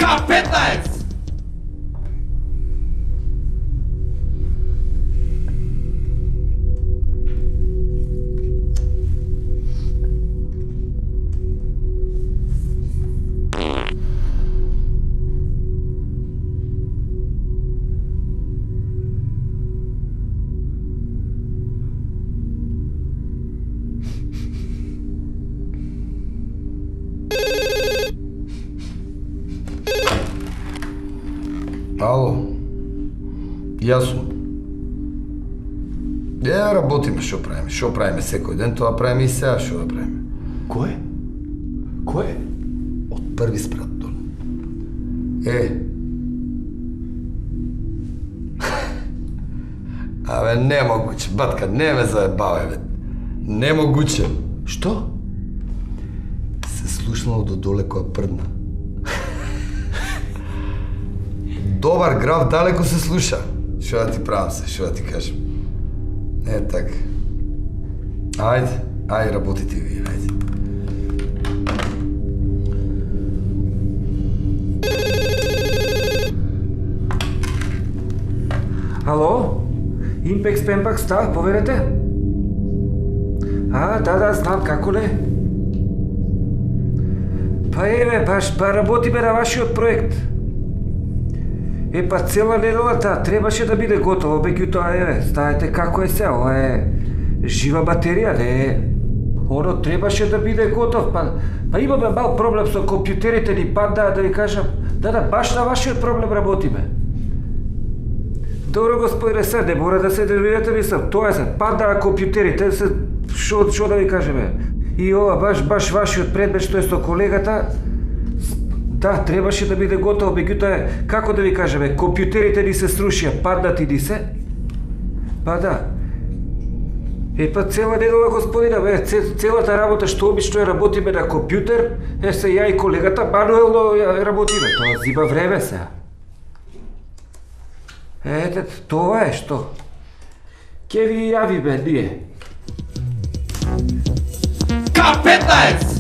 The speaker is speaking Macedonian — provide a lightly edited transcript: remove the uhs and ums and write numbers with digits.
K15! Ало, јас сум. Работиме, шо правиме секој ден, тоа правиме и сега, шо да правиме. Кој? Од први спрат долу. Абе, немогуче, батка, не ме заебавај, бе. Немогуче. Што? Се слушнало до доле која прдна. Добар граф далеко се слуша. Шо да ти правам се, шо да ти кажем. Така. Ајде, работите вие, ајде. Ало? Импекс Пемпакс, да, поверете? Да, знам, како не? Баш работиме на вашиот проект. Цела неделата требаше да биде готово, меѓутоа, знаете како е се, ова е жива материја, Оно требаше да биде готов, имаме мал проблем со компјутерите ни паднаа, да ви кажам. Да, баш на вашиот проблем работиме. Добро, господине, не мора да се нервирате, мислам, тоа се, паднаа компјутерите, шо да ви кажеме. И ова, баш вашиот предмет што е со колегата, да, требаше да биде готово, меѓутоа, како да ви кажеме, компјутерите ни се срушија, паднати ни се. Да. Цела недела, господина, целата работа што обично работиме на компјутер, се ја и колегата мануелно работиме, тоа зима време сега. Това е што. Ке ви јавиме ние. K15!